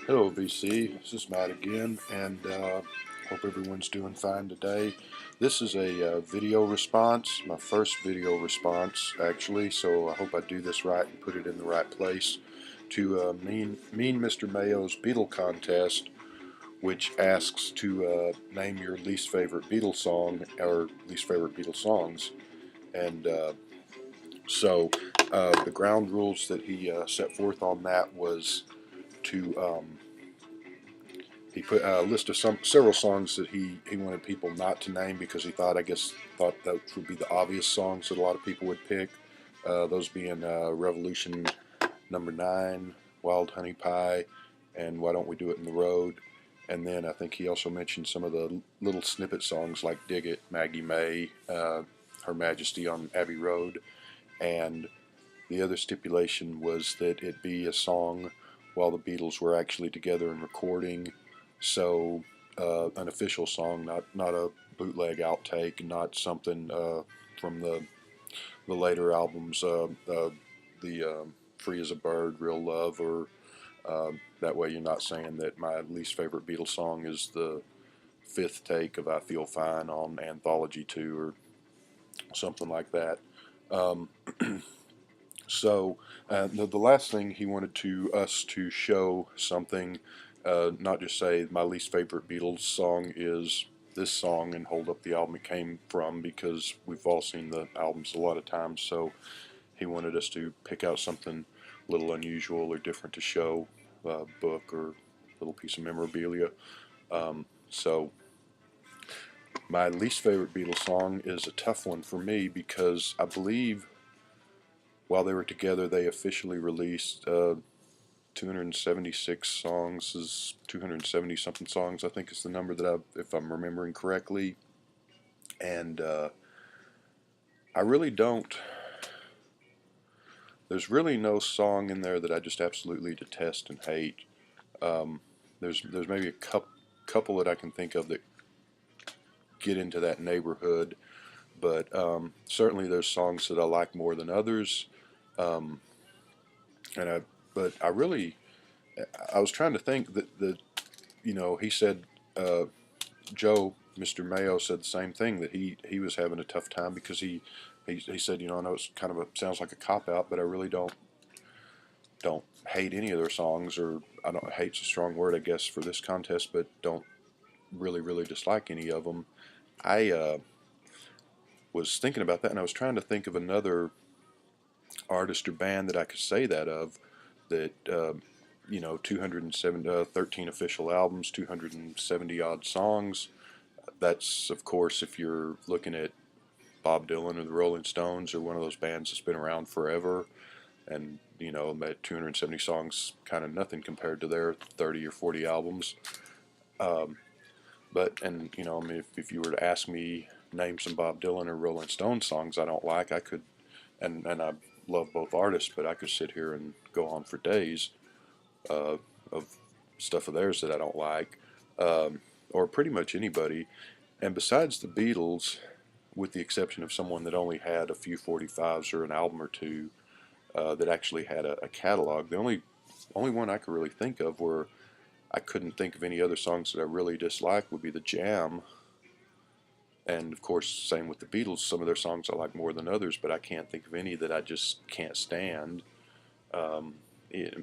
Hello, VC. This is Matt again, and hope everyone's doing fine today. This is a video response, my first video response actually, so I hope I do this right and put it in the right place to Mean Mr. Mayo's Beatle contest, which asks to name your least favorite Beatles song or least favorite Beatles songs. And the ground rules that he set forth on that was to he put a list of several songs that he wanted people not to name because he thought that would be the obvious songs that a lot of people would pick. Those being Revolution Number 9, Wild Honey Pie, and Why Don't We Do It in the Road. And then I think he also mentioned some of the little snippet songs like Dig It, Maggie May, Her Majesty on Abbey Road. And the other stipulation was that it be a song while the Beatles were actually together and recording, so an official song, not a bootleg outtake, not something from the later albums, the Free as a Bird, Real Love, or that way you're not saying that my least favorite Beatles song is the fifth take of I Feel Fine on Anthology 2 or something like that. Um, the last thing he wanted us to show something, not just say my least favorite Beatles song is this song and hold up the album it came from, because we've all seen the albums a lot of times. So he wanted us to pick out something a little unusual or different to show, a book or a little piece of memorabilia. So my least favorite Beatles song is a tough one for me because I believe while they were together, they officially released 276 songs, is 270 something songs, I think is the number that if I'm remembering correctly. And I really don't. There's really no song in there that I just absolutely detest and hate. Um, there's maybe a couple that I can think of that get into that neighborhood, but certainly there's songs that I like more than others. Um, and I but I really I was trying to think that he said Joe, Mr. Mayo, said the same thing, that he was having a tough time because he said, I know it's kind of sounds like a cop out, but I really don't hate any of their songs, or I don't hate's a strong word I guess for this contest, but don't really dislike any of them. I was thinking about that, and I was trying to think of another artist or band that I could say that of, that 13 official albums, 270 odd songs. That's, of course, if you're looking at Bob Dylan or the Rolling Stones or one of those bands that's been around forever, and made 270 songs, kind of nothing compared to their 30 or 40 albums. Um, I mean, if you were to ask me name some Bob Dylan or Rolling Stone songs I don't like, I could, and I love both artists, but I could sit here and go on for days of stuff of theirs that I don't like, or pretty much anybody. And besides the Beatles, with the exception of someone that only had a few 45s or an album or two, that actually had a catalog, the only one I could really think of where I couldn't think of any other songs that I really disliked would be the Jam. And of course, same with the Beatles. Some of their songs I like more than others, but I can't think of any that I just can't stand. Um, it,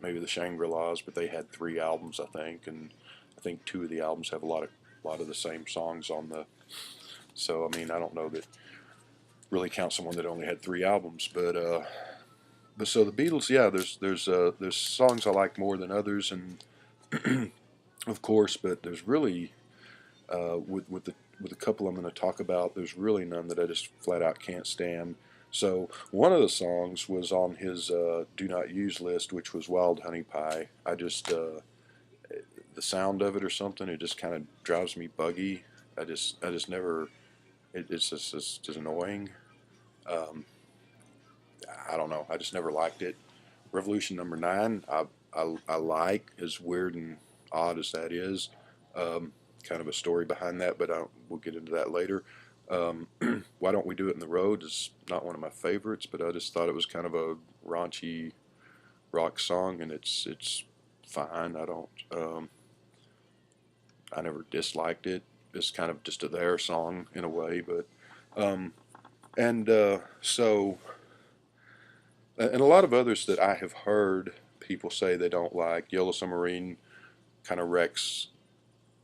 Maybe the Shangri-Las, but they had 3 albums, I think, and I think 2 of the albums have a lot of the same songs on the. So I mean, I don't know that really count someone that only had 3 albums, but so the Beatles, yeah, there's songs I like more than others, and of course, but there's really with a couple I'm going to talk about, there's really none that I just flat out can't stand. So one of the songs was on his Do Not Use list, which was Wild Honey Pie. I just the sound of it or something, it just kind of drives me buggy. I just never. It's just annoying. Um, I don't know. I just never liked it. Revolution Number 9, I like, as weird and odd as that is. Kind of a story behind that, but we'll get into that later. Why Don't We Do It in the Road is not one of my favorites, but I just thought it was kind of a raunchy rock song, and it's fine. I never disliked it. It's kind of just a their song in a way, but um, and so and a lot of others that I have heard people say they don't like. Yellow Submarine kind of wrecks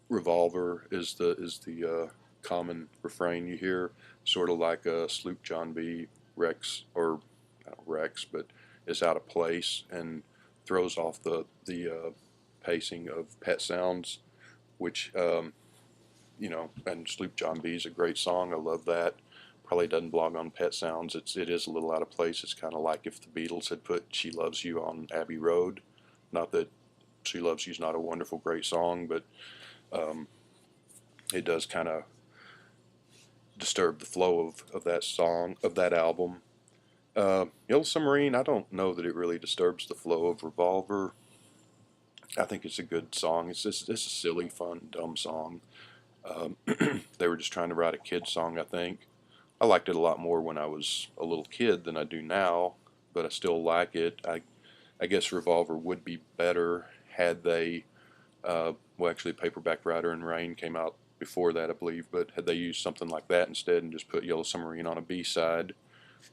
Revolver is the common refrain you hear, sort of like Sloop John B. Wrecks, or not Rex, but is out of place and throws off the pacing of Pet Sounds, which and Sloop John B is a great song. I love that. Probably doesn't belong on Pet Sounds. It is a little out of place. It's kind of like if the Beatles had put "She Loves You" on Abbey Road. Not that "She Loves You" is not a wonderful, great song, but um, it does kind of disturb the flow of that song, of that album. Yellow Submarine, I don't know that it really disturbs the flow of Revolver. I think it's a good song. It's a silly, fun, dumb song. Um, they were just trying to write a kid song, I think. I liked it a lot more when I was a little kid than I do now, but I still like it. I guess Revolver would be better had they, well, actually, Paperback Writer and Rain came out before that, I believe, but had they used something like that instead and just put Yellow Submarine on a B-side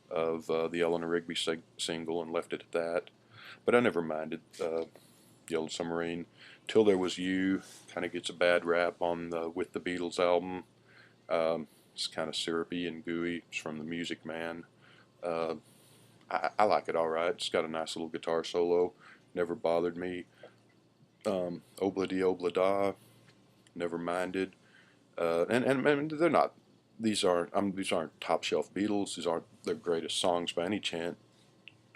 of the Eleanor Rigby single and left it at that. But I never minded Yellow Submarine. Till There Was You kind of gets a bad rap on the With the Beatles album. It's kind of syrupy and gooey. It's from the Music Man. Uh, I like it all right. It's got a nice little guitar solo. Never bothered me. Obla Di Obla Da. Never minded. And they're not. These aren't top shelf Beatles. These aren't their greatest songs by any chance.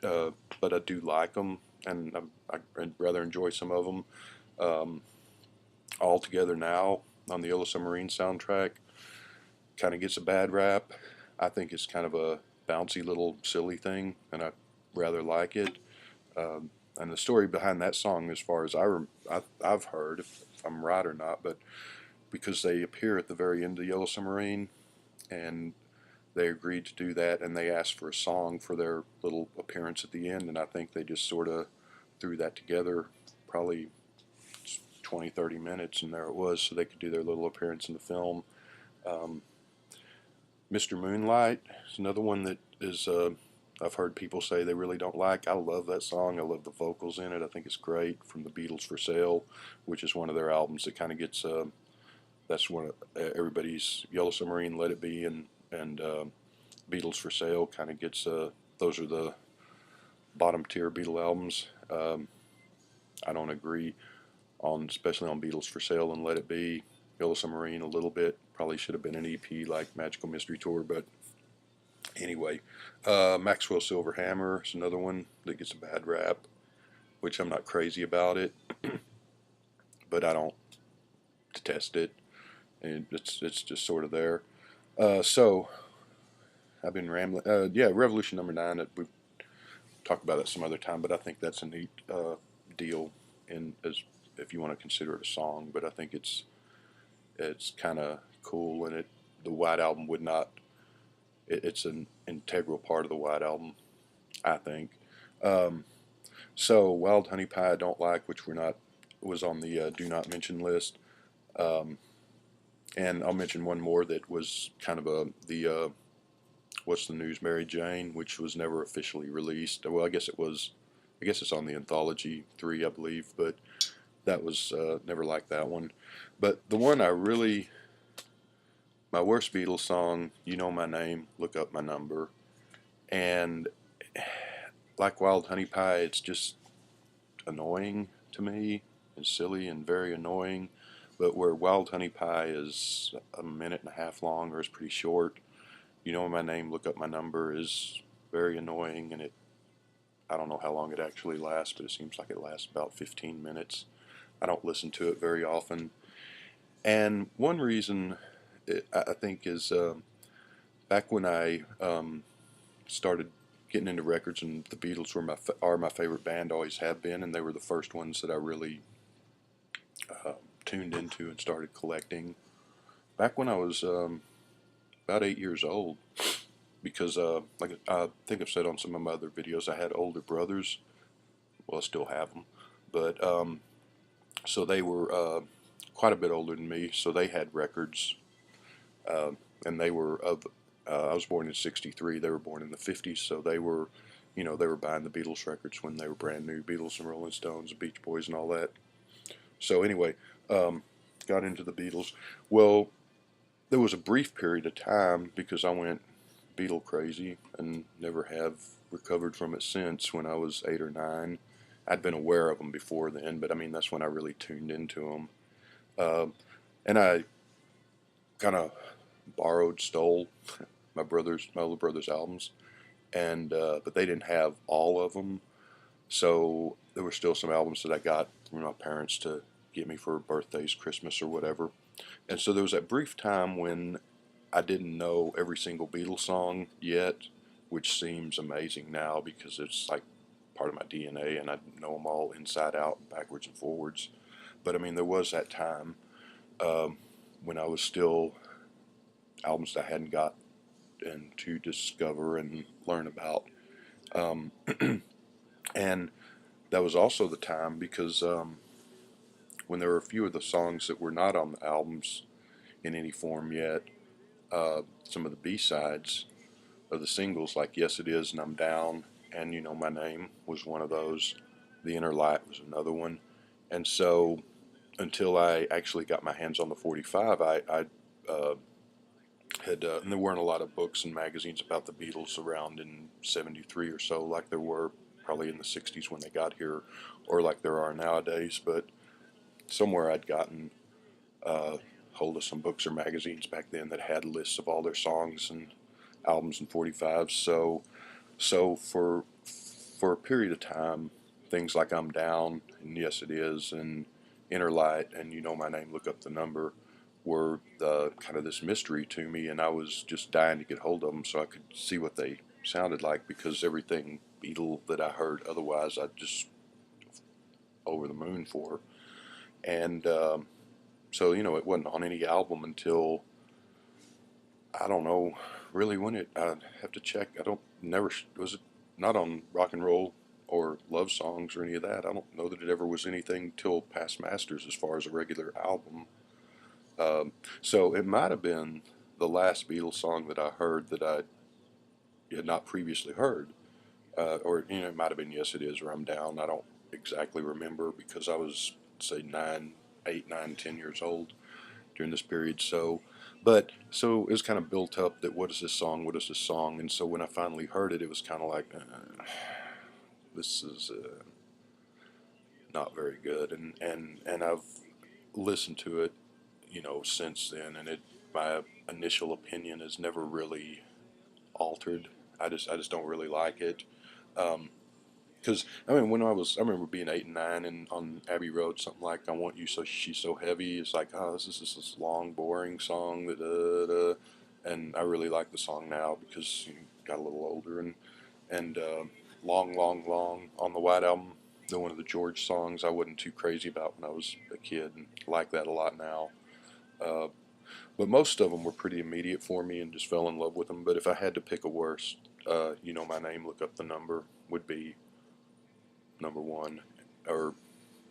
But I do like them, and I'd rather enjoy some of them. Um, All Together Now on the Yellow Submarine soundtrack kind of gets a bad rap. I think it's kind of a bouncy little silly thing, and I rather like it. And the story behind that song, as far as I've heard, if I'm right or not, but because they appear at the very end of Yellow Submarine, and they agreed to do that, and they asked for a song for their little appearance at the end, and I think they just sort of threw that together, probably 20, 30 minutes, and there it was, so they could do their little appearance in the film. Um, Mr. Moonlight is another one that is I've heard people say they really don't like. I love that song. I love the vocals in it. I think it's great. From the Beatles for Sale, which is one of their albums that kind of gets that's one of everybody's Yellow Submarine, Let It Be, and Beatles for Sale kind of gets those are the bottom tier Beatle albums. I don't agree on, especially on Beatles for Sale and Let It Be. Yellow Submarine a little bit. Probably should have been an EP like Magical Mystery Tour, but anyway. Maxwell Silver Hammer is another one that gets a bad rap, which I'm not crazy about it, but I don't detest it. And it's just sort of there. So I've been rambling. Yeah, Revolution Number 9. We talk about that some other time, but I think that's a neat deal in as if you want to consider it a song. But I think it's kind of cool, and the White Album would not. It's an integral part of the White Album, I think. Um, so Wild Honey Pie I don't like, which was on the do not mention list. Um, and I'll mention one more that was kind of the What's the News, Mary Jane, which was never officially released. Well, I guess it was. I guess it's on the Anthology 3, I believe, but that was never liked that one. But the one my worst Beatles song, You Know My Name, Look Up My Number, and like Wild Honey Pie, it's just annoying to me and silly and very annoying. But where Wild Honey Pie is a minute and a half long, or is pretty short, You Know My Name, Look Up My Number is very annoying, and I don't know how long it actually lasts, but it seems like it lasts about 15 minutes. I don't listen to it very often. And one reason I think is back when I started getting into records, and the Beatles are my favorite band, always have been, and they were the first ones that I really tuned into and started collecting. Back when I was about 8 years old, because like I think I've said on some of my other videos, I had older brothers. Well, I still have them, but so they were quite a bit older than me, so they had records, uh, and they were of. I was born in '63. They were born in the '50s, so they were, they were buying the Beatles records when they were brand new, Beatles and Rolling Stones, Beach Boys, and all that. So anyway, um, got into the Beatles. Well, there was a brief period of time because I went Beatle crazy and never have recovered from it since. When I was 8 or 9, I'd been aware of them before then, but I mean that's when I really tuned into them. And I kind of borrowed, stole my older brother's albums, and but they didn't have all of them, so there were still some albums that I got from my parents to get me for birthdays, Christmas, or whatever. And so there was that brief time when I didn't know every single Beatles song yet, which seems amazing now because it's like part of my DNA and I know them all inside out, backwards and forwards. But I mean, there was that time um, when I was still albums that I hadn't got and to discover and learn about. Um, and that was also the time because when there were a few of the songs that were not on the albums in any form yet, some of the B-sides of the singles, like Yes It Is and I'm Down, and You Know My Name was one of those. The Inner Light was another one. And so until I actually got my hands on the 45, I and there weren't a lot of books and magazines about the Beatles around in '73 or so, like there were probably in the '60s when they got here, or like there are nowadays. But somewhere I'd gotten uh, hold of some books or magazines back then that had lists of all their songs and albums and 45s. So for a period of time, things like I'm Down and Yes It Is and Inner Light and You Know My Name, Look Up the Number were the kind of this mystery to me, and I was just dying to get hold of them so I could see what they sounded like because everything Beatle that I heard otherwise I just over the moon for. And so it wasn't on any album until I don't know really when it. I have to check. I don't never was it not on rock and roll or love songs or any of that. I don't know that it ever was anything till Past Masters as far as a regular album. Um, so it might have been the last Beatles song that I heard that I had not previously heard, or it might have been Yes It Is or I'm Down. I don't exactly remember because I was say 8, 9, 10 years old during this period. So it was kind of built up that what is this song? What is this song? And so when I finally heard it, it was kind of like this is not very good. And I've listened to it, since then, and my initial opinion has never really altered. I just don't really like it. Because I mean, I remember being 8 and 9 and on Abbey Road, something like "I Want You So She's So Heavy." It's like, oh, this is just this long, boring song. And I really like the song now because got a little older and "Long, Long, Long" on the White Album. The one of the George songs I wasn't too crazy about when I was a kid, and like that a lot now. Uh, but most of them were pretty immediate for me, and just fell in love with them. But if I had to pick a worst, "You Know My Name, Look Up the Number" would be number one, or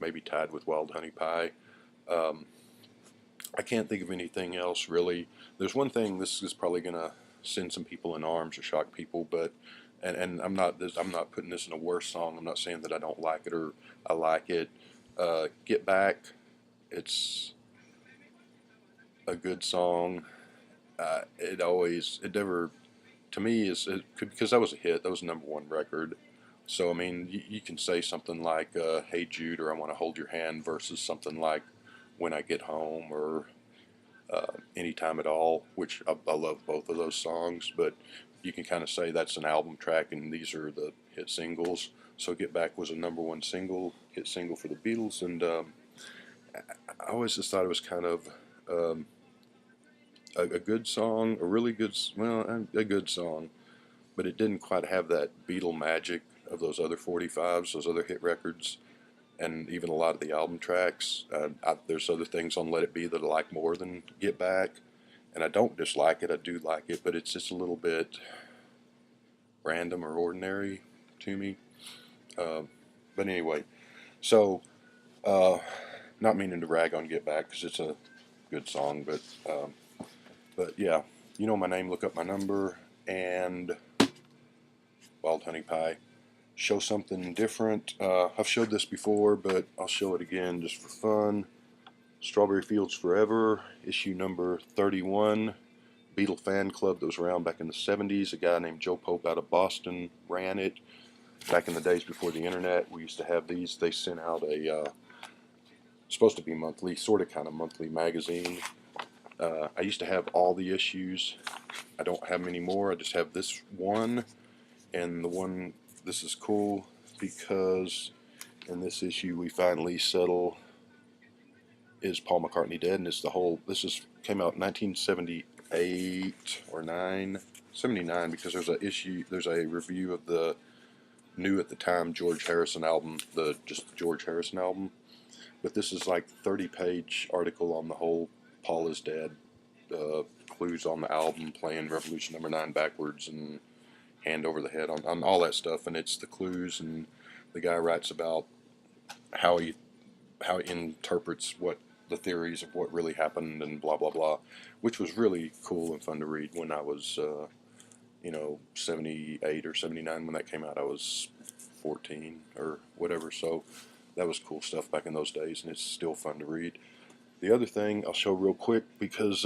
maybe tied with Wild Honey Pie. Um, I can't think of anything else really. There's one thing. This is probably gonna send some people in arms or shock people, but and I'm not putting this in a worse song. I'm not saying that I don't like it or I like it. Get Back. It's a good song. It never to me is it could because that was a hit. That was a number one record. So I mean, you can say something like "Hey Jude" or "I Want to Hold Your Hand" versus something like "When I Get Home" or "Anytime at All," which I love both of those songs. But you can kind of say that's an album track, and these are the hit singles. So "Get Back" was a number one hit single for the Beatles, and I always just thought it was kind of um, a good song, a really good, well, a good song, but it didn't quite have that Beatle magic of those other 45s, those other hit records, and even a lot of the album tracks. There's other things on Let It Be that I like more than Get Back, and I don't dislike it. I do like it, but it's just a little bit random or ordinary to me. Uh, but anyway, so Uh, Not meaning to rag on Get Back because it's a good song, but yeah, you know my name, look up my number, and Wild Honey Pie. Show something different. I've showed this before, but I'll show it again just for fun. Strawberry Fields Forever, issue number 31. Beatle fan club that was around back in the 70s. A guy named Joe Pope out of Boston ran it. Back in the days before the internet, we used to have these. They sent out a supposed to be monthly, sort of kind of monthly magazine. I used to have all the issues. I don't have many more. I just have this one, and the one. This is cool because in this issue we finally settle, is Paul McCartney dead? And it's the whole. Came out in 1978 or 79, because there's a issue. There's a review of the new at the time George Harrison album, just the George Harrison album. But this is like 30-page article on the whole Paul is dead, clues on the album, playing Revolution Number 9 backwards, and Hand Over the Head on all that stuff. And it's the clues, and the guy writes about how he interprets what the theories of what really happened and blah blah blah, which was really cool and fun to read. When I was 78 or 79 when that came out, I was 14 or whatever, so that was cool stuff back in those days, and it's still fun to read. The other thing I'll show real quick, because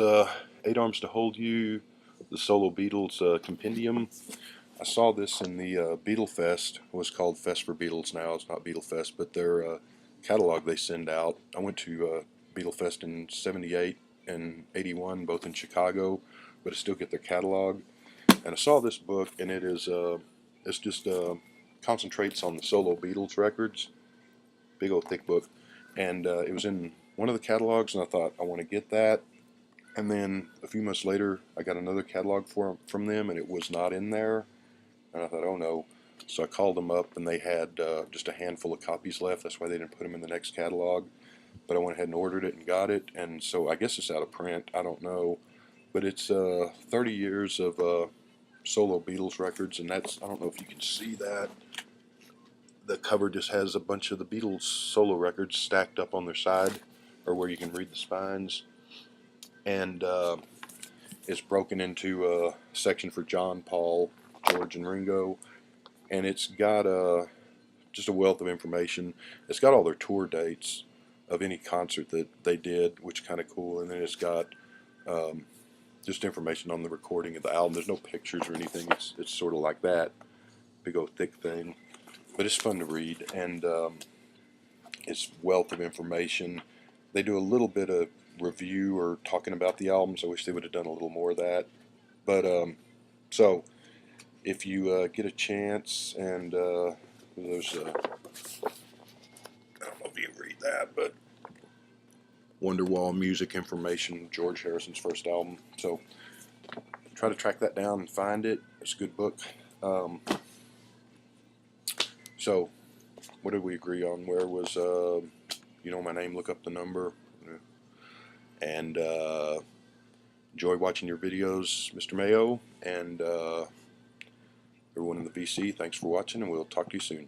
Eight Arms to Hold You, the Solo Beatles compendium. I saw this in the Beatle Fest. It was called Fest for Beatles now. It's not Beatle Fest, but their catalog they send out. I went to Beatle Fest in 78 and 81, both in Chicago, but I still get their catalog. And I saw this book, and it's just concentrates on the solo Beatles records. Big old thick book, and it was in one of the catalogs, and I thought I want to get that. And then a few months later, I got another catalog from them, and it was not in there. And I thought, oh no. So I called them up, and they had just a handful of copies left. That's why they didn't put them in the next catalog. But I went ahead and ordered it and got it. And so I guess it's out of print. I don't know. But it's 30 years of solo Beatles records, and that's, I don't know if you can see that. The cover just has a bunch of the Beatles solo records stacked up on their side, or where you can read the spines. And it's broken into a section for John, Paul, George, and Ringo. And it's got just a wealth of information. It's got all their tour dates of any concert that they did, which is kind of cool. And then it's got just information on the recording of the album. There's no pictures or anything. It's sort of like that big old thick thing. But it's fun to read, and it's wealth of information. They do a little bit of review or talking about the albums. I wish they would have done a little more of that. But so if you get a chance, and there's I don't know if you can read that, but Wonderwall music information, George Harrison's first album. So try to track that down and find it. It's a good book. So, what did we agree on? Where was, you know my name, look up the number. And enjoy watching your videos, Mr. Mayo, and everyone in the VC, thanks for watching, and we'll talk to you soon.